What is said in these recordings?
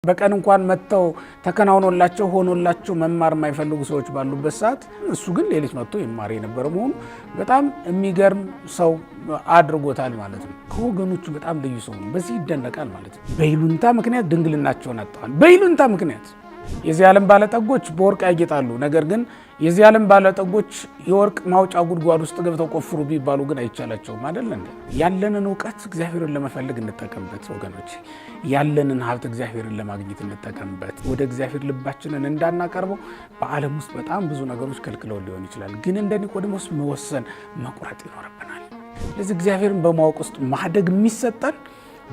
በቀን እንኳን መጥተው ተከናውኖላቸው ሆኖላቸው መማር የማይፈልጉ ሰዎች ባሉበት ሰዓት እሱ ግን ሌሊት መጥቶ ይማር የነበረ መሆኑ በጣም የሚገርም ሰው አድርጎታል ማለት ነው። ከወገኖቹ በጣም ልዩ ሰው ነው። በዚህ ይደነቃል ማለት ነው። በይሉንታ ምክንያት ድንግልናቸውን አጥተዋል። በይሉንታ ምክንያት የዚህ ዓለም ባለጠጎች በወርቅ ያጌጣሉ። ነገር ግን የዚህ ዓለም ባለጠጎች የወርቅ ማውጫ ጉድጓድ ውስጥ ገብተው ቆፍሩ ቢባሉ ግን አይቻላቸውም አይደል እንዴ? ያለንን ዕውቀት እግዚአብሔርን ለመፈለግ እንጠቀምበት ወገኖች። ያለንን ሀብት እግዚአብሔርን ለማግኘት እንጠቀምበት። ወደ እግዚአብሔር ልባችንን እንዳናቀርበው በዓለም ውስጥ በጣም ብዙ ነገሮች ከልክለው ሊሆን ይችላል። ግን እንደ ኒቆዲሞስ መወሰን መቁረጥ ይኖርብናል። ስለዚህ እግዚአብሔርን በማወቅ ውስጥ ማደግ የሚሰጠን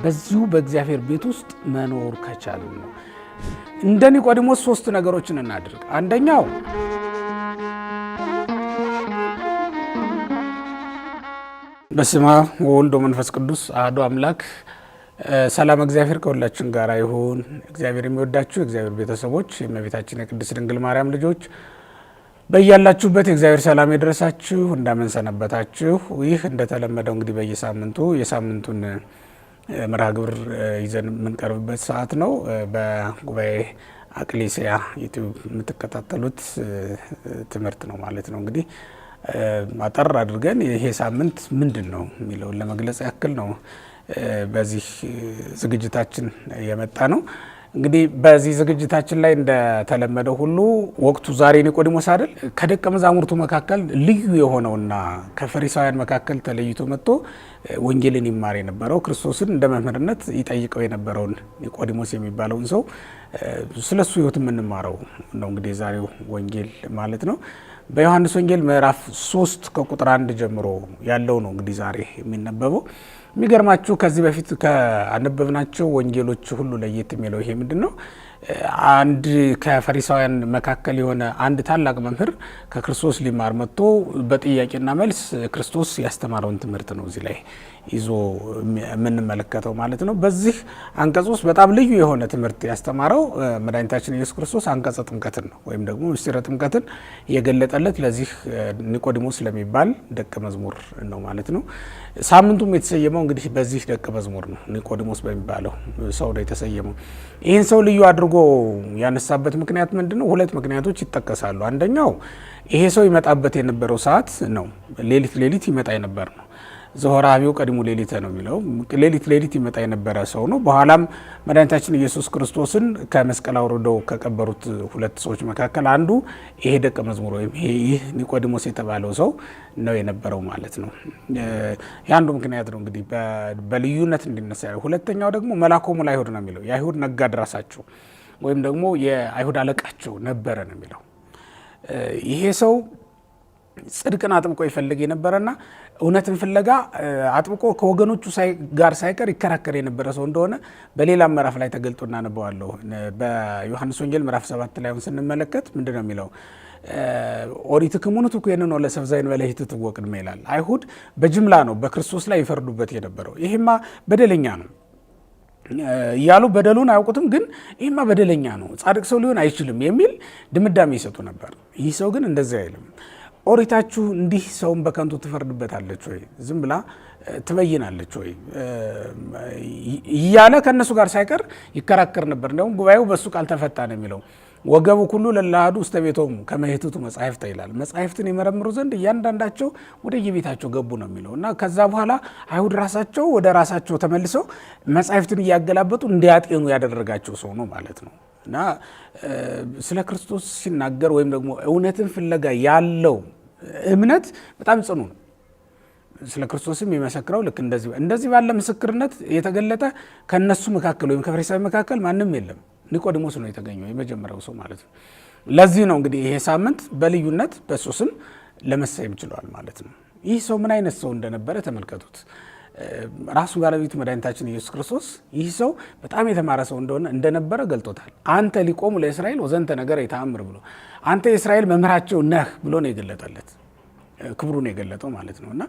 በዚሁ በእግዚአብሔር ቤት ውስጥ መኖር ከቻልን ነው። እንደ ኒቆዲሞስ 3 ነገሮችን እናድርግ። አንደኛው በስመ አብ ወወልድ ወመንፈስ ቅዱስ አሐዱ አምላክ። ሰላም እግዚአብሔር ከሁላችን ጋር ይሁን። እግዚአብሔር የሚወዳችሁ እግዚአብሔር ቤተሰቦች፣ የእመቤታችን የቅድስት ድንግል ማርያም ልጆች በያላችሁበት የእግዚአብሔር ሰላም ይድረሳችሁ። እንደምን ሰነበታችሁ? ይህ እንደተለመደው እንግዲህ በየሳምንቱ የሳምንቱን መርሃ ግብር ይዘን የምንቀርብበት ሰዓት ነው። በጉባኤ አቅሌስያ ዩቲዩብ የምትከታተሉት ትምህርት ነው ማለት ነው። እንግዲህ አጠር አድርገን ይሄ ሳምንት ምንድን ነው የሚለውን ለመግለጽ ያክል ነው በዚህ ዝግጅታችን የመጣ ነው። እንግዲህ በዚህ ዝግጅታችን ላይ እንደተለመደው ሁሉ ወቅቱ ዛሬ ኒቆዲሞስ አይደል? ከደቀ መዛሙርቱ መካከል ልዩ የሆነውና ከፈሪሳውያን መካከል ተለይቶ መጥቶ ወንጌልን ይማር የነበረው ክርስቶስን እንደ መምህርነት ይጠይቀው የነበረውን ኒቆዲሞስ የሚባለውን ሰው ስለሱ ሕይወት የምንማረው ነው እንግዲህ የዛሬው ወንጌል ማለት ነው። በዮሐንስ ወንጌል ምዕራፍ 3 ከቁጥር 1 ጀምሮ ያለው ነው እንግዲህ ዛሬ የሚነበበው። የሚገርማችሁ ከዚህ በፊት ከአነበብናቸው ወንጌሎች ሁሉ ለየት የሚለው ይሄ ምንድን ነው? አንድ ከፈሪሳውያን መካከል የሆነ አንድ ታላቅ መምህር ከክርስቶስ ሊማር መጥቶ በጥያቄና መልስ ክርስቶስ ያስተማረውን ትምህርት ነው እዚህ ላይ ይዞ የምንመለከተው ማለት ነው። በዚህ አንቀጽ ውስጥ በጣም ልዩ የሆነ ትምህርት ያስተማረው መድኃኒታችን ኢየሱስ ክርስቶስ አንቀጸ ጥምቀትን ነው፣ ወይም ደግሞ ምስጢረ ጥምቀትን የገለጠለት ለዚህ ኒቆዲሞስ ለሚባል ደቀ መዝሙር ነው ማለት ነው። ሳምንቱም የተሰየመው እንግዲህ በዚህ ደቀ መዝሙር ነው፣ ኒቆዲሞስ በሚባለው ሰው ነው የተሰየመው። ይህን ሰው ልዩ አድርጎ ያነሳበት ምክንያት ምንድን ነው? 2 ምክንያቶች ይጠቀሳሉ። አንደኛው ይሄ ሰው ይመጣበት የነበረው ሰዓት ነው። ሌሊት ይመጣ የነበር ነው። ዘሆራቢው ቀድሞ ሌሊት ነው የሚለው ሌሊት ይመጣ የነበረ ሰው ነው። በኋላም መድኃኒታችን ኢየሱስ ክርስቶስን ከመስቀል አውርደው ከቀበሩት 2 ሰዎች መካከል አንዱ ይሄ ደቀ መዝሙር ወይም ይህ ኒቆዲሞስ የተባለው ሰው ነው የነበረው ማለት ነው። የአንዱ ምክንያት ነው እንግዲህ በልዩነት እንዲነሳ። ሁለተኛው ደግሞ መላኮሙ ለአይሁድ ነው የሚለው የአይሁድ ነጋድ ራሳቸው ወይም ደግሞ የአይሁድ አለቃቸው ነበረ ነው የሚለው። ይሄ ሰው ጽድቅን አጥብቆ ይፈልግ የነበረና እውነትን ፍለጋ አጥብቆ ከወገኖቹ ጋር ሳይቀር ይከራከር የነበረ ሰው እንደሆነ በሌላ ምዕራፍ ላይ ተገልጦ እናነበዋለሁ። በዮሐንስ ወንጌል ምዕራፍ 7 ላይ ስንመለከት ምንድነው የሚለው? ኦሪትክሙ ንትኮንኑ ለሰብእ ዘእንበለ ኢትትዎ ቅድመ ይላል። አይሁድ በጅምላ ነው በክርስቶስ ላይ ይፈርዱበት የነበረው። ይሄማ በደለኛ ነው እያሉ በደሉን አያውቁትም፣ ግን ይሄማ በደለኛ ነው፣ ጻድቅ ሰው ሊሆን አይችልም የሚል ድምዳሜ ይሰጡ ነበር። ይህ ሰው ግን እንደዚያ አይልም። ኦሪታችሁ እንዲህ ሰውን በከንቱ ትፈርድበታለች ወይ? ዝም ብላ ትበይናለች ወይ? እያለ ከእነሱ ጋር ሳይቀር ይከራከር ነበር። እንዲሁም ጉባኤው በእሱ ቃል ተፈታ ነው የሚለው። ወገቡ ሁሉ ለላሃዱ ውስተ ቤቶሙ ከመ ይህትቱ መጻሕፍተ ይላል። መጻሕፍትን ይመረምሩ ዘንድ እያንዳንዳቸው ወደ የቤታቸው ገቡ ነው የሚለው እና ከዛ በኋላ አይሁድ ራሳቸው ወደ ራሳቸው ተመልሰው መጻሕፍትን እያገላበጡ እንዲያጤኑ ያደረጋቸው ሰው ነው ማለት ነው። እና ስለ ክርስቶስ ሲናገር ወይም ደግሞ እውነትን ፍለጋ ያለው እምነት በጣም ጽኑ ነው። ስለ ክርስቶስም የሚመሰክረው ልክ እንደዚህ ባለ ምስክርነት የተገለጠ ከነሱ መካከል ወይም ከፈሪሳውያን መካከል ማንም የለም። ኒቆዲሞስ ነው የተገኘው የመጀመሪያው ሰው ማለት ነው። ለዚህ ነው እንግዲህ ይሄ ሳምንት በልዩነት በሱ ስም ለመሰየም ችሏል ማለት ነው። ይህ ሰው ምን አይነት ሰው እንደነበረ ተመልከቱት። ራሱ ባለቤቱ መድኃኒታችን ኢየሱስ ክርስቶስ ይህ ሰው በጣም የተማረ ሰው እንደነበረ ገልጦታል። አንተ ሊቆሙ ለእስራኤል ወዘንተ ነገር የተአምር ብሎ አንተ የእስራኤል መምህራቸው ነህ ብሎ ነው የገለጠለት፣ ክብሩን የገለጠው ማለት ነው። እና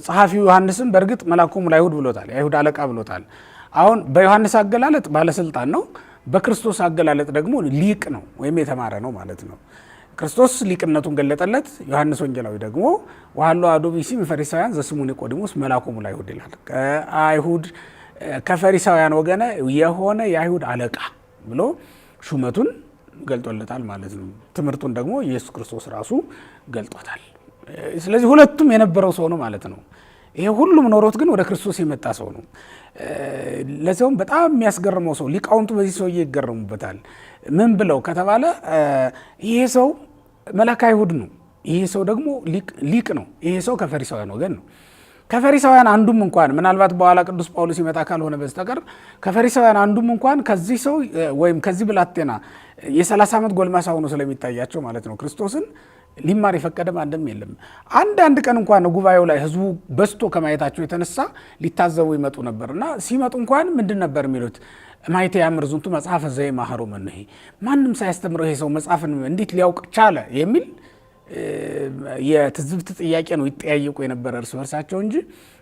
ጸሐፊው ዮሐንስም በእርግጥ መላኮሙ ለአይሁድ ብሎታል፣ የአይሁድ አለቃ ብሎታል። አሁን በዮሐንስ አገላለጥ ባለስልጣን ነው፣ በክርስቶስ አገላለጥ ደግሞ ሊቅ ነው ወይም የተማረ ነው ማለት ነው። ክርስቶስ ሊቅነቱን ገለጠለት። ዮሐንስ ወንጌላዊ ደግሞ ወሀሎ አሐዱ ብእሲ እምፈሪሳውያን ዘስሙ ኒቆዲሞስ መላኮሙ ለአይሁድ ይላል። ከፈሪሳውያን ወገነ የሆነ የአይሁድ አለቃ ብሎ ሹመቱን ገልጦለታል ማለት ነው። ትምህርቱን ደግሞ ኢየሱስ ክርስቶስ ራሱ ገልጦታል። ስለዚህ ሁለቱም የነበረው ሰው ነው ማለት ነው። ይሄ ሁሉም ኖሮት ግን ወደ ክርስቶስ የመጣ ሰው ነው። ለዚያውም በጣም የሚያስገርመው ሰው ሊቃውንቱ በዚህ ሰውዬ ይገረሙበታል። ምን ብለው ከተባለ ይሄ ሰው መላከ አይሁድ ነው፣ ይሄ ሰው ደግሞ ሊቅ ነው፣ ይሄ ሰው ከፈሪሳውያን ወገን ነው። ከፈሪሳውያን አንዱም እንኳን ምናልባት በኋላ ቅዱስ ጳውሎስ ይመጣ ካልሆነ በስተቀር ከፈሪሳውያን አንዱም እንኳን ከዚህ ሰው ወይም ከዚህ ብላቴና የ30 ዓመት ጎልማሳ ሆኖ ስለሚታያቸው ማለት ነው ክርስቶስን ሊማር የፈቀደ አንድም የለም። አንድ ቀን እንኳን ጉባኤው ላይ ህዝቡ በዝቶ ከማየታቸው የተነሳ ሊታዘቡ ይመጡ ነበርና ሲመጡ እንኳን ምንድን ነበር የሚሉት? ማይተ ያምር ዝንቱ መጽሐፈ ዘይማህሩ መንሄ፣ ማንም ሳያስተምረው ይሄ ሰው መጽሐፍን እንዴት ሊያውቅ ቻለ የሚል የትዝብት ጥያቄ ነው ይጠያየቁ የነበረ እርስ በርሳቸው እንጂ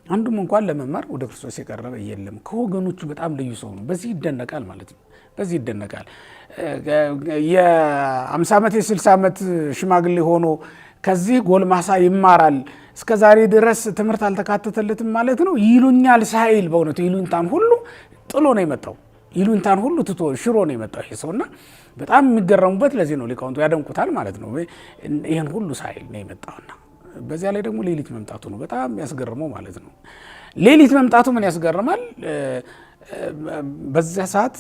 አንዱም እንኳን ለመማር ወደ ክርስቶስ የቀረበ የለም። ከወገኖቹ በጣም ልዩ ሰው ነው። በዚህ ይደነቃል ማለት ነው። በዚህ ይደነቃል። የ50 ዓመት የ60 ዓመት ሽማግሌ ሆኖ ከዚህ ጎልማሳ ይማራል፣ እስከ ዛሬ ድረስ ትምህርት አልተካተተለትም ማለት ነው። ይሉኛል ሳይል በእውነቱ ይሉኝታን ሁሉ ጥሎ ነው የመጣው። ይሉኝታን ሁሉ ትቶ ሽሮ ነው የመጣው ይሄ ሰውና በጣም የሚገረሙበት ለዚህ ነው። ሊቃውንቱ ያደንቁታል ማለት ነው። ይህን ሁሉ ሳይል ነው የመጣውና በዚያ ላይ ደግሞ ሌሊት መምጣቱ ነው በጣም ያስገርመው ማለት ነው። ሌሊት መምጣቱ ምን ያስገርማል? በዚያ ሰዓት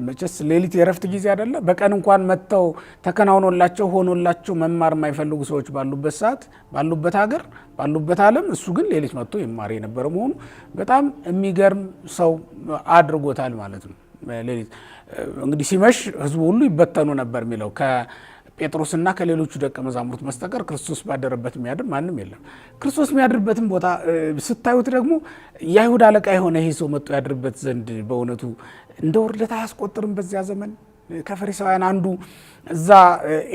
መቼስ ሌሊት የረፍት ጊዜ አይደለ? በቀን እንኳን መጥተው ተከናውኖላቸው ሆኖላቸው መማር የማይፈልጉ ሰዎች ባሉበት ሰዓት፣ ባሉበት ሀገር፣ ባሉበት ዓለም እሱ ግን ሌሊት መጥቶ ይማር የነበረ መሆኑ በጣም የሚገርም ሰው አድርጎታል ማለት ነው። ሌሊት እንግዲህ ሲመሽ ህዝቡ ሁሉ ይበተኑ ነበር የሚለው ከጴጥሮስና ከሌሎቹ ደቀ መዛሙርት በስተቀር ክርስቶስ ባደረበት የሚያድር ማንም የለም። ክርስቶስ የሚያድርበትን ቦታ ስታዩት ደግሞ የአይሁድ አለቃ የሆነ ይሄ ሰው መጥቶ ያድርበት ዘንድ በእውነቱ እንደ ውርደት አያስቆጥርም። በዚያ ዘመን ከፈሪሳውያን አንዱ እዛ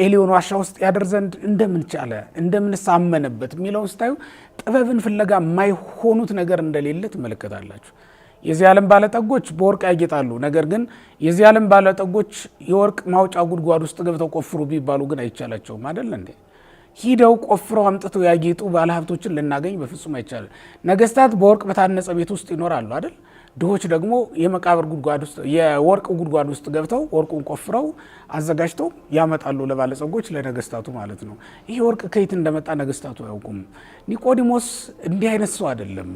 ኤሊዮን ዋሻ ውስጥ ያደር ዘንድ እንደምን ቻለ፣ እንደምንስ አመነበት የሚለውን ስታዩ ጥበብን ፍለጋ የማይሆኑት ነገር እንደሌለ ትመለከታላችሁ። የዚህ ዓለም ባለጠጎች በወርቅ ያጌጣሉ። ነገር ግን የዚህ ዓለም ባለጠጎች የወርቅ ማውጫ ጉድጓድ ውስጥ ገብተው ቆፍሩ ቢባሉ ግን አይቻላቸውም አይደል እንዴ? ሂደው ቆፍረው አምጥተው ያጌጡ ባለሀብቶችን ልናገኝ በፍጹም አይቻልም። ነገስታት በወርቅ በታነጸ ቤት ውስጥ ይኖራሉ አይደል? ድሆች ደግሞ የመቃብር ጉድጓድ ውስጥ የወርቅ ጉድጓድ ውስጥ ገብተው ወርቁን ቆፍረው አዘጋጅተው ያመጣሉ ለባለጸጎች፣ ለነገስታቱ ማለት ነው። ይሄ ወርቅ ከየት እንደመጣ ነገስታቱ አያውቁም። ኒቆዲሞስ እንዲህ አይነት ሰው አይደለም።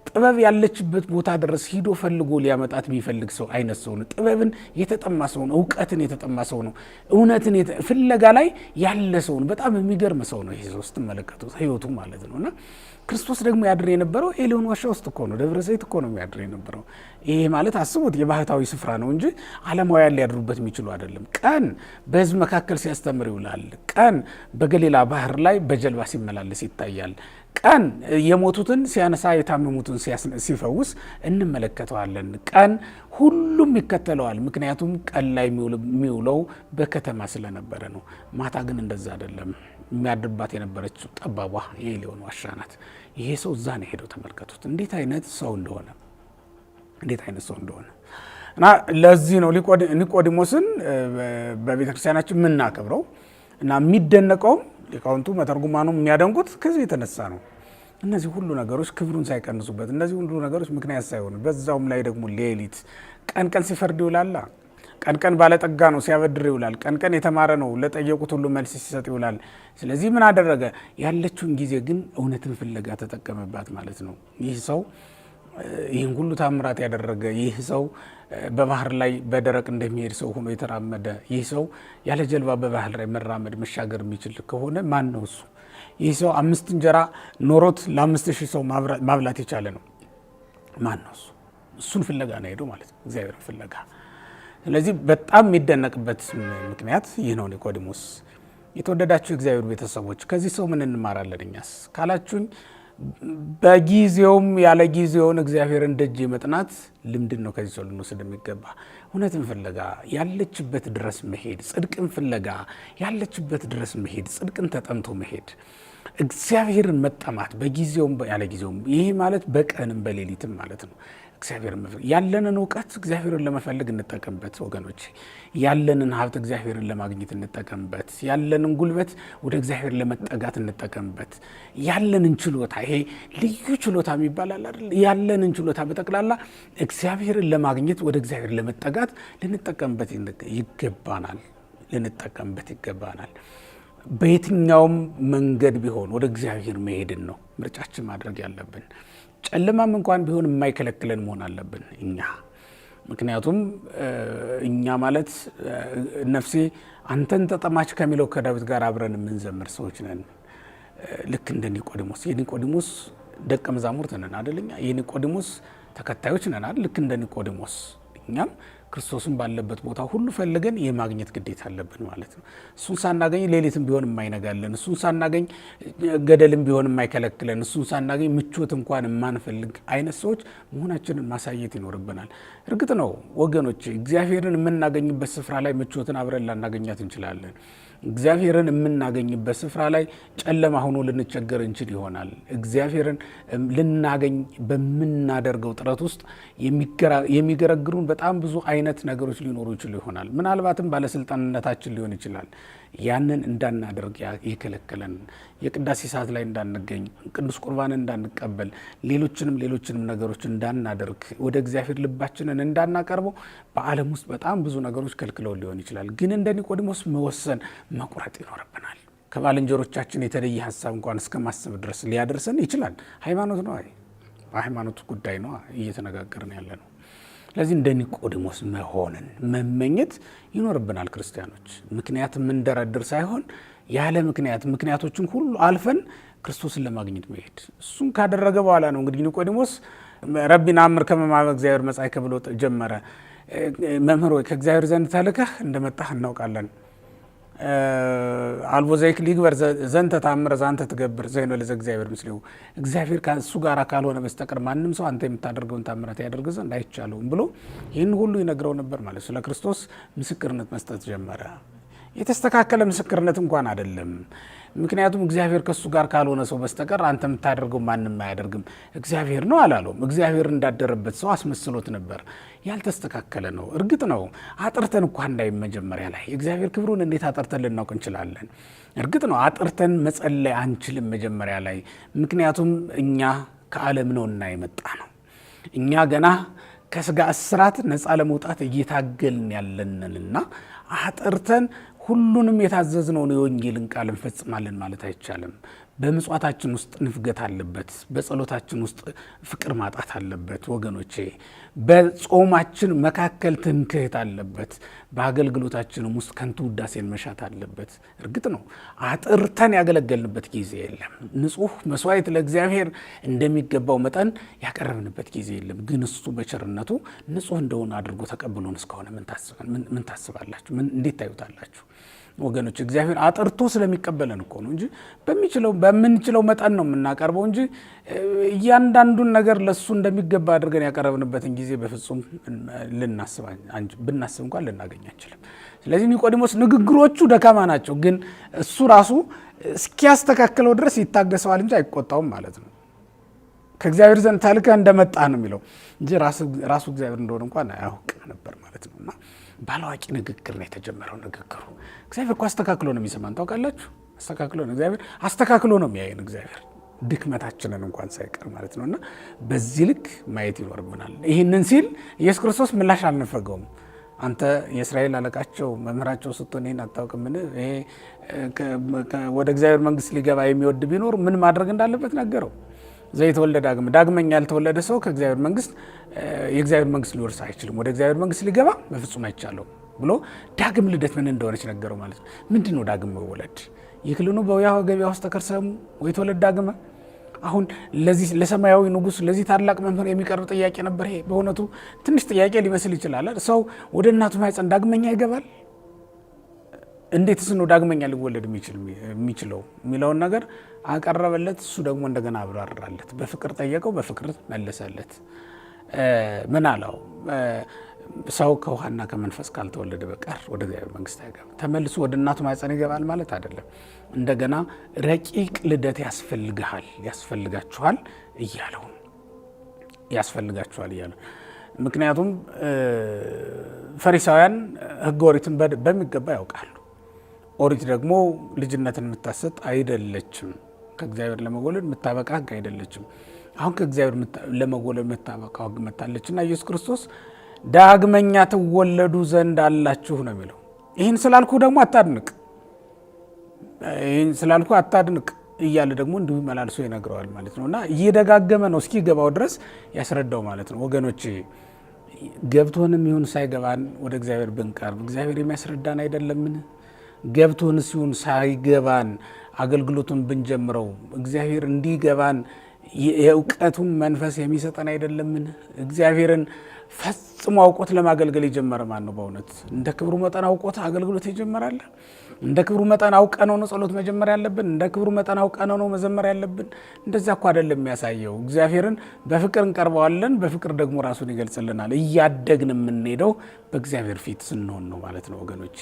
ጥበብ ያለችበት ቦታ ድረስ ሂዶ ፈልጎ ሊያመጣት የሚፈልግ ሰው አይነት ሰው ነው። ጥበብን የተጠማ ሰው ነው። እውቀትን የተጠማ ሰው ነው። እውነትን ፍለጋ ላይ ያለ ሰው ነው። በጣም የሚገርም ሰው ነው ይሄ ሰው ስትመለከቱት ህይወቱ ማለት ነው። እና ክርስቶስ ደግሞ ያድር የነበረው ኤሊዮን ዋሻ ውስጥ እኮ ነው። ደብረ ዘይት እኮ ነው የሚያድር የነበረው። ይሄ ማለት አስቡት የባህታዊ ስፍራ ነው እንጂ ዓለማውያን ሊያድሩበት የሚችሉ አይደለም። ቀን በህዝብ መካከል ሲያስተምር ይውላል። ቀን በገሊላ ባህር ላይ በጀልባ ሲመላለስ ይታያል። ቀን የሞቱትን ሲያነሳ የታመሙትን ሲፈውስ እንመለከተዋለን። ቀን ሁሉም ይከተለዋል። ምክንያቱም ቀን ላይ የሚውለው በከተማ ስለነበረ ነው። ማታ ግን እንደዛ አይደለም። የሚያድርባት የነበረችው ጠባቧ የኤሊዮን ዋሻ ናት። ይሄ ሰው እዛ ነው ሄደው ተመልከቱት፣ እንዴት አይነት ሰው እንደሆነ እና ለዚህ ነው ኒቆዲሞስን በቤተክርስቲያናችን የምናከብረው እና የሚደነቀውም ሊቃውንቱ መተርጉማኑ የሚያደንቁት ከዚህ የተነሳ ነው። እነዚህ ሁሉ ነገሮች ክብሩን ሳይቀንሱበት፣ እነዚህ ሁሉ ነገሮች ምክንያት ሳይሆኑ፣ በዛውም ላይ ደግሞ ሌሊት ቀን ሲፈርድ ይውላላ። ቀን ባለጠጋ ነው፣ ሲያበድር ይውላል። ቀን የተማረ ነው፣ ለጠየቁት ሁሉ መልስ ሲሰጥ ይውላል። ስለዚህ ምን አደረገ? ያለችውን ጊዜ ግን እውነትን ፍለጋ ተጠቀመባት ማለት ነው። ይህ ሰው ይህን ሁሉ ታምራት ያደረገ፣ ይህ ሰው በባህር ላይ በደረቅ እንደሚሄድ ሰው ሆኖ የተራመደ፣ ይህ ሰው ያለ ጀልባ በባህር ላይ መራመድ መሻገር የሚችል ከሆነ ማን ነው እሱ? ይህ ሰው 5 እንጀራ ኖሮት ለ5000 ሰው ማብላት የቻለ ነው። ማን ነው እሱ? እሱን ፍለጋ ነው ሄዶ ማለት ነው፣ እግዚአብሔርን ፍለጋ። ስለዚህ በጣም የሚደነቅበት ምክንያት ይህ ነው ኒቆዲሞስ። የተወደዳችሁ እግዚአብሔር ቤተሰቦች ከዚህ ሰው ምን እንማራለን እኛስ ካላችሁኝ፣ በጊዜውም ያለ ጊዜውን እግዚአብሔርን ደጅ የመጥናት ልምድን ነው ከዚህ ሰው ልንወስድ የሚገባ። እውነትን ፍለጋ ያለችበት ድረስ መሄድ፣ ጽድቅን ፍለጋ ያለችበት ድረስ መሄድ፣ ጽድቅን ተጠምቶ መሄድ፣ እግዚአብሔርን መጠማት በጊዜውም ያለ ጊዜውም። ይህ ማለት በቀንም በሌሊትም ማለት ነው። እግዚአብሔርን መፈለግ ያለንን ዕውቀት እግዚአብሔርን ለመፈለግ እንጠቀምበት ወገኖች። ያለንን ሀብት እግዚአብሔርን ለማግኘት እንጠቀምበት። ያለንን ጉልበት ወደ እግዚአብሔር ለመጠጋት እንጠቀምበት። ያለንን ችሎታ ይሄ ልዩ ችሎታ የሚባላል አይደል? ያለንን ችሎታ በጠቅላላ እግዚአብሔርን ለማግኘት ወደ እግዚአብሔር ለመጠጋት ልንጠቀምበት ይገባናል። በየትኛውም መንገድ ቢሆን ወደ እግዚአብሔር መሄድን ነው ምርጫችን ማድረግ ያለብን። ጨለማም እንኳን ቢሆን የማይከለክለን መሆን አለብን እኛ። ምክንያቱም እኛ ማለት ነፍሴ አንተን ተጠማች ከሚለው ከዳዊት ጋር አብረን የምንዘምር ሰዎች ነን። ልክ እንደ ኒቆዲሞስ የኒቆዲሞስ ደቀ መዛሙርት ነን አይደለኛ? የኒቆዲሞስ ተከታዮች ነን አይደል? ልክ እንደ ኒቆዲሞስ እኛም ክርስቶስን ባለበት ቦታ ሁሉ ፈልገን የማግኘት ግዴታ አለብን ማለት ነው። እሱን ሳናገኝ ሌሊትም ቢሆን የማይነጋለን፣ እሱን ሳናገኝ ገደልም ቢሆን የማይከለክለን፣ እሱን ሳናገኝ ምቾት እንኳን የማንፈልግ አይነት ሰዎች መሆናችንን ማሳየት ይኖርብናል። እርግጥ ነው ወገኖች እግዚአብሔርን የምናገኝበት ስፍራ ላይ ምቾትን አብረን ላናገኛት እንችላለን። እግዚአብሔርን የምናገኝበት ስፍራ ላይ ጨለማ ሆኖ ልንቸገር እንችል ይሆናል። እግዚአብሔርን ልናገኝ በምናደርገው ጥረት ውስጥ የሚገረግሩን በጣም ብዙ አይነት ነገሮች ሊኖሩ ይችሉ ይሆናል። ምናልባትም ባለስልጣንነታችን ሊሆን ይችላል። ያንን እንዳናደርግ የከለከለን፣ የቅዳሴ ሰዓት ላይ እንዳንገኝ፣ ቅዱስ ቁርባንን እንዳንቀበል፣ ሌሎችንም ነገሮች እንዳናደርግ፣ ወደ እግዚአብሔር ልባችንን እንዳናቀርበው በዓለም ውስጥ በጣም ብዙ ነገሮች ከልክለው ሊሆን ይችላል። ግን እንደ ኒቆዲሞስ መወሰን መቁረጥ ይኖርብናል። ከባልንጀሮቻችን የተለየ ሀሳብ እንኳን እስከ ማሰብ ድረስ ሊያደርሰን ይችላል። ሃይማኖት ነው፣ በሃይማኖት ጉዳይ ነው እየተነጋገርን ያለ ነው። ስለዚህ እንደ ኒቆዲሞስ መሆንን መመኘት ይኖርብናል ክርስቲያኖች። ምክንያት የምንደረድር ሳይሆን ያለ ምክንያቶችን ሁሉ አልፈን ክርስቶስን ለማግኘት መሄድ። እሱን ካደረገ በኋላ ነው እንግዲህ ኒቆዲሞስ ረቢን አምር ከመማበ እግዚአብሔር መጻእከ ብሎ ጀመረ። መምህር ወይ ከእግዚአብሔር ዘንድ ተልከህ እንደመጣህ እናውቃለን። አልቦ ዘይክ ሊግበር ዘንተ ታምረ ዛንተ ትገብር ዘይኖ ለዘ እግዚአብሔር ምስሌው፣ እግዚአብሔር ከእሱ ጋር ካልሆነ በስተቀር ማንም ሰው አንተ የምታደርገውን ታምራት ያደርግ ዘንድ አይቻለውም ብሎ ይህን ሁሉ ይነግረው ነበር ማለት። ስለ ክርስቶስ ምስክርነት መስጠት ጀመረ። የተስተካከለ ምስክርነት እንኳን አይደለም። ምክንያቱም እግዚአብሔር ከሱ ጋር ካልሆነ ሰው በስተቀር አንተ የምታደርገው ማንም አያደርግም እግዚአብሔር ነው አላለውም። እግዚአብሔር እንዳደረበት ሰው አስመስሎት ነበር። ያልተስተካከለ ነው። እርግጥ ነው አጥርተን እንኳን እንዳይ መጀመሪያ ላይ እግዚአብሔር ክብሩን እንዴት አጥርተን ልናውቅ እንችላለን? እርግጥ ነው አጥርተን መጸለይ አንችልም መጀመሪያ ላይ። ምክንያቱም እኛ ከዓለም ነውና የመጣ ነው። እኛ ገና ከስጋ እስራት ነፃ ለመውጣት እየታገልን ያለንንና አጥርተን ሁሉንም የታዘዝነውን የወንጌልን ቃል እንፈጽማለን ማለት አይቻልም። በምጽዋታችን ውስጥ ንፍገት አለበት። በጸሎታችን ውስጥ ፍቅር ማጣት አለበት ወገኖቼ። በጾማችን መካከል ትምክህት አለበት። በአገልግሎታችንም ውስጥ ከንቱ ውዳሴን መሻት አለበት። እርግጥ ነው አጥርተን ያገለገልንበት ጊዜ የለም። ንጹሕ መስዋዕት ለእግዚአብሔር እንደሚገባው መጠን ያቀረብንበት ጊዜ የለም። ግን እሱ በቸርነቱ ንጹሕ እንደሆነ አድርጎ ተቀብሎን እስከሆነ ምን ታስባላችሁ? እንዴት ታዩታላችሁ? ወገኖች እግዚአብሔር አጥርቶ ስለሚቀበለን እኮ ነው እንጂ በምንችለው መጠን ነው የምናቀርበው እንጂ እያንዳንዱን ነገር ለሱ እንደሚገባ አድርገን ያቀረብንበትን ጊዜ በፍጹም ብናስብ እንኳን ልናገኝ አንችልም። ስለዚህ ኒቆዲሞስ ንግግሮቹ ደካማ ናቸው፣ ግን እሱ ራሱ እስኪያስተካክለው ድረስ ይታገሰዋል እንጂ አይቆጣውም ማለት ነው። ከእግዚአብሔር ዘንድ ተልከህ እንደመጣህ ነው የሚለው እንጂ ራሱ እግዚአብሔር እንደሆነ እንኳን አያውቅም ነበር ማለት ነው። እና ባላዋቂ ንግግር ነው የተጀመረው ንግግሩ። እግዚአብሔር እኮ አስተካክሎ ነው የሚሰማን ታውቃላችሁ። እግዚአብሔር አስተካክሎ ነው የሚያየን እግዚአብሔር ድክመታችንን እንኳን ሳይቀር ማለት ነው። እና በዚህ ልክ ማየት ይኖርብናል። ይህንን ሲል ኢየሱስ ክርስቶስ ምላሽ አልነፈገውም። አንተ የእስራኤል አለቃቸው መምህራቸው ስትሆን ይህን አታውቅምን? ይሄ ወደ እግዚአብሔር መንግሥት ሊገባ የሚወድ ቢኖር ምን ማድረግ እንዳለበት ነገረው። ዘይተወልደ ዳግመኛ ያልተወለደ ሰው ከእግዚአብሔር መንግሥት የእግዚአብሔር መንግሥት ሊወርስ አይችልም፣ ወደ እግዚአብሔር መንግሥት ሊገባ በፍጹም አይቻለውም ብሎ ዳግም ልደት ምን እንደሆነች ነገረው ማለት ነው። ምንድን ነው ዳግም መወለድ? ይክልኑ በውያው ገበያ ውስጥ ተከርሰሙ ወይተወለድ ዳግመ። አሁን ለዚህ ለሰማያዊ ንጉሥ ለዚህ ታላቅ መምህር የሚቀርብ ጥያቄ ነበር። ይሄ በእውነቱ ትንሽ ጥያቄ ሊመስል ይችላል። ሰው ወደ እናቱ ማኅፀን ዳግመኛ ይገባል? እንዴትስ ነው ዳግመኛ ሊወለድ የሚችለው የሚለውን ነገር አቀረበለት። እሱ ደግሞ እንደገና አብራራለት። በፍቅር ጠየቀው፣ በፍቅር መለሰለት። ምን አለው? ሰው ከውሃና ከመንፈስ ካልተወለደ በቀር ወደ እግዚአብሔር መንግሥት አይገባም። ተመልሶ ወደ እናቱ ማኅፀን ይገባል ማለት አይደለም። እንደገና ረቂቅ ልደት ያስፈልጋችኋል እያለው ያስፈልጋችኋል እያለ ምክንያቱም ፈሪሳውያን ሕገ ኦሪትን በሚገባ ያውቃሉ። ኦሪት ደግሞ ልጅነትን የምታሰጥ አይደለችም። ከእግዚአብሔር ለመወለድ የምታበቃ ሕግ አይደለችም። አሁን ከእግዚአብሔር ለመወለድ የምታበቃ ሕግ መታለች እና ኢየሱስ ክርስቶስ ዳግመኛ ትወለዱ ዘንድ አላችሁ ነው የሚለው። ይህን ስላልኩ ደግሞ አታድንቅ፣ ይህን ስላልኩ አታድንቅ እያለ ደግሞ እንዲሁ መላልሶ ይነግረዋል ማለት ነው። እና እየደጋገመ ነው እስኪገባው ድረስ ያስረዳው ማለት ነው። ወገኖች ገብቶንም ይሁን ሳይገባን ወደ እግዚአብሔር ብንቀርብ እግዚአብሔር የሚያስረዳን አይደለምን? ገብቶንስ ይሁን ሳይገባን አገልግሎቱን ብንጀምረው እግዚአብሔር እንዲገባን የእውቀቱን መንፈስ የሚሰጠን አይደለምን? እግዚአብሔርን ፈጽሞ አውቆት ለማገልገል የጀመረ ማን ነው? በእውነት እንደ ክብሩ መጠን አውቆት አገልግሎት ይጀምራል። እንደ ክብሩ መጠን አውቀነው ነው ጸሎት መጀመር ያለብን። እንደ ክብሩ መጠን አውቀነው ነው መዘመር ያለብን። እንደዛ እኮ አይደለም የሚያሳየው። እግዚአብሔርን በፍቅር እንቀርበዋለን፣ በፍቅር ደግሞ ራሱን ይገልጽልናል። እያደግን የምንሄደው በእግዚአብሔር ፊት ስንሆን ነው ማለት ነው ወገኖች።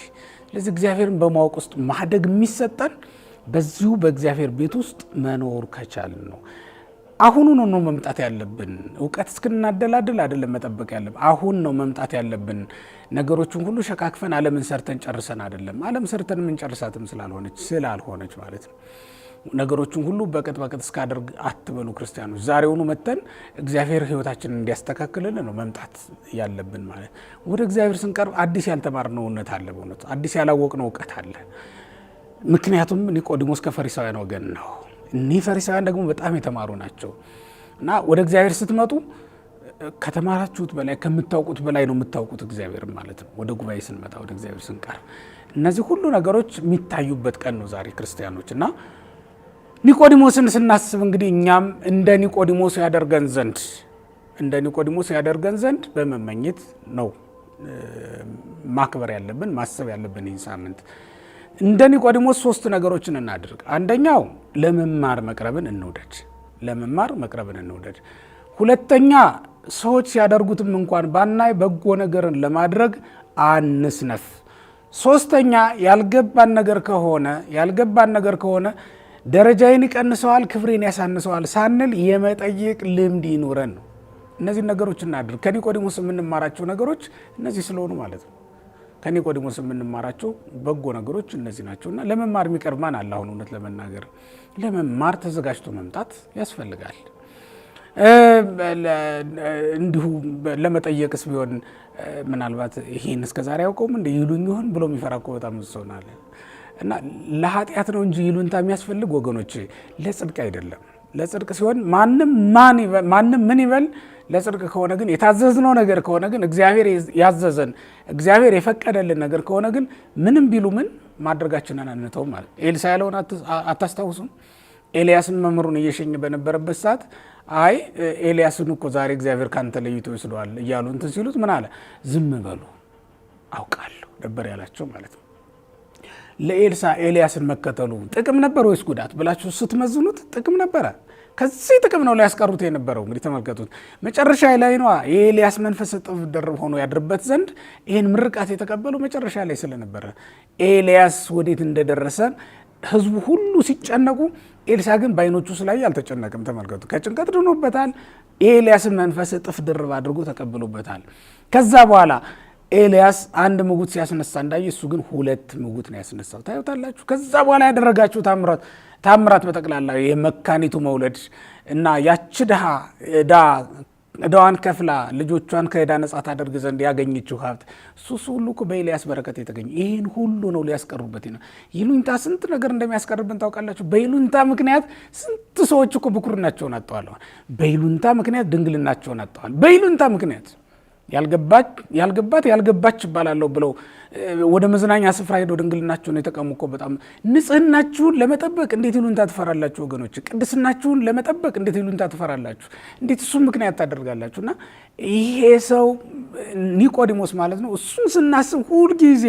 ስለዚህ እግዚአብሔርን በማወቅ ውስጥ ማደግ የሚሰጠን በዚሁ በእግዚአብሔር ቤት ውስጥ መኖር ከቻልን ነው። አሁኑን ነው መምጣት ያለብን። እውቀት እስክናደላድል አይደለም መጠበቅ ያለብን። አሁን ነው መምጣት ያለብን። ነገሮችን ሁሉ ሸካክፈን ዓለምን ሰርተን ጨርሰን አይደለም። ዓለም ሰርተን የምንጨርሳትም ስላልሆነች ማለት ነው። ነገሮችን ሁሉ በቅጥ እስካደርግ አትበሉ ክርስቲያኖች። ዛሬውኑ መተን እግዚአብሔር ሕይወታችንን እንዲያስተካክልልን ነው መምጣት ያለብን ማለት። ወደ እግዚአብሔር ስንቀርብ አዲስ ያልተማርነው እውነት አለ። በእውነት አዲስ ያላወቅነው እውቀት አለ። ምክንያቱም ኒቆዲሞስ ከፈሪሳውያን ወገን ነው። እኒህ ፈሪሳውያን ደግሞ በጣም የተማሩ ናቸው እና ወደ እግዚአብሔር ስትመጡ ከተማራችሁት በላይ ከምታውቁት በላይ ነው የምታውቁት እግዚአብሔር ማለት ነው። ወደ ጉባኤ ስንመጣ ወደ እግዚአብሔር ስንቀርብ እነዚህ ሁሉ ነገሮች የሚታዩበት ቀን ነው ዛሬ ክርስቲያኖች። እና ኒቆዲሞስን ስናስብ እንግዲህ እኛም እንደ ኒቆዲሞስ ያደርገን ዘንድ በመመኘት ነው ማክበር ያለብን ማሰብ ያለብን ይህን ሳምንት። እንደ ኒቆዲሞስ 3 ነገሮችን እናድርግ። አንደኛው ለመማር መቅረብን እንውደድ። ሁለተኛ ሰዎች ሲያደርጉትም እንኳን ባናይ በጎ ነገርን ለማድረግ አንስነፍ። ሶስተኛ ያልገባን ነገር ከሆነ ደረጃዬን ይቀንሰዋል፣ ክብሬን ያሳንሰዋል ሳንል የመጠየቅ ልምድ ይኑረን ነው። እነዚህ ነገሮች እናድርግ። ከኒቆዲሞስ የምንማራቸው ነገሮች እነዚህ ስለሆኑ ማለት ነው። ከኒቆዲሞስ የምንማራቸው በጎ ነገሮች እነዚህ ናቸውና ለመማር የሚቀርብ ማን አለ? አሁን እውነት ለመናገር ለመማር ተዘጋጅቶ መምጣት ያስፈልጋል። እንዲሁ ለመጠየቅስ ቢሆን ምናልባት ይሄን እስከዛሬ ያውቀውም እንደ ይሉኝ ይሆን ብሎ የሚፈራ እኮ በጣም ሰውናል። እና ለኃጢአት ነው እንጂ ይሉንታ የሚያስፈልግ ወገኖች፣ ለጽድቅ አይደለም። ለጽድቅ ሲሆን ማንም ምን ይበል፣ ለጽድቅ ከሆነ ግን የታዘዝነው ነገር ከሆነ ግን እግዚአብሔር ያዘዘን እግዚአብሔር የፈቀደልን ነገር ከሆነ ግን ምንም ቢሉ ምን ማድረጋችንን አንተውም ማለት። ኤልሳ ያለውን አታስታውሱም? ኤልያስን መምህሩን እየሸኘ በነበረበት ሰዓት አይ ኤልያስን እኮ ዛሬ እግዚአብሔር ካንተ ለይቶ ይስደዋል እያሉ እንትን ሲሉት ምን አለ? ዝም በሉ አውቃለሁ ነበር ያላቸው ማለት ነው። ለኤልሳ ኤልያስን መከተሉ ጥቅም ነበር ወይስ ጉዳት ብላችሁ ስትመዝኑት ጥቅም ነበረ። ከዚህ ጥቅም ነው ሊያስቀሩት የነበረው። እንግዲህ ተመልከቱት፣ መጨረሻ ላይ ነው የኤልያስ መንፈስ እጥፍ ድርብ ሆኖ ያድርበት ዘንድ ይህን ምርቃት የተቀበለው መጨረሻ ላይ ስለነበረ ኤልያስ ወዴት እንደደረሰ ህዝቡ ሁሉ ሲጨነቁ፣ ኤልሳ ግን በዓይኖቹ ስላየ አልተጨነቅም። ተመልከቱ፣ ከጭንቀት ድኖበታል። የኤልያስን መንፈስ እጥፍ ድርብ አድርጎ ተቀብሎበታል። ከዛ በኋላ ኤልያስ አንድ ምጉት ሲያስነሳ እንዳየ እሱ ግን 2 ምጉት ነው ያስነሳው። ታዩታላችሁ። ከዛ በኋላ ያደረጋችሁ ታምራት በጠቅላላ የመካኒቱ መውለድ እና ያች ድሃ ዕዳዋን ከፍላ ልጆቿን ከዕዳ ነጻ ታደርግ ዘንድ ያገኘችው ሀብት እሱ ሁሉ እኮ በኤልያስ በረከት የተገኘ። ይህን ሁሉ ነው ሊያስቀሩበት ነው። ይሉኝታ ስንት ነገር እንደሚያስቀርብን ታውቃላችሁ። በይሉኝታ ምክንያት ስንት ሰዎች እኮ ብኩርናቸውን አጥተዋል። በይሉኝታ ምክንያት ድንግልናቸውን አጥተዋል። በይሉኝታ ምክንያት ያልገባች ይባላለሁ ብለው ወደ መዝናኛ ስፍራ ሄደው ድንግልናቸውን የተቀሙ እኮ በጣም። ንጽህናችሁን ለመጠበቅ እንዴት ይሉኝታ ትፈራላችሁ ወገኖች? ቅድስናችሁን ለመጠበቅ እንዴት ይሉኝታ ትፈራላችሁ? እንዴት እሱን ምክንያት ታደርጋላችሁ? እና ይሄ ሰው ኒቆዲሞስ ማለት ነው። እሱን ስናስብ ሁልጊዜ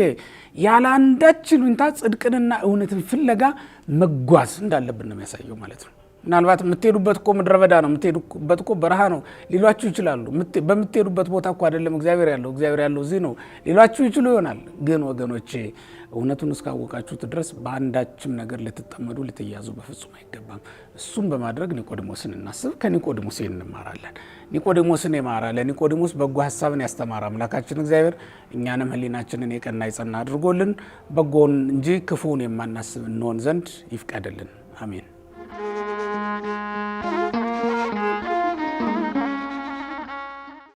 ያለ አንዳች ይሉኝታ ጽድቅንና እውነትን ፍለጋ መጓዝ እንዳለብን ነው የሚያሳየው ማለት ነው። ምናልባት የምትሄዱበት እኮ ምድረ በዳ ነው፣ የምትሄዱበት እኮ በረሃ ነው ሊሏችሁ ይችላሉ። በምትሄዱበት ቦታ እኮ አይደለም እግዚአብሔር ያለው እዚህ ነው ሊሏችሁ ይችሉ ይሆናል። ግን ወገኖቼ እውነቱን እስካወቃችሁት ድረስ በአንዳችም ነገር ልትጠመዱ ልትያዙ በፍጹም አይገባም። እሱም በማድረግ ኒቆዲሞስን እናስብ፣ ከኒቆዲሞስ እንማራለን። ኒቆዲሞስን የማራ ለኒቆዲሞስ በጎ ሀሳብን ያስተማረ አምላካችን እግዚአብሔር እኛንም ሕሊናችንን የቀና የጸና አድርጎልን በጎን እንጂ ክፉን የማናስብ እንሆን ዘንድ ይፍቀድልን። አሜን።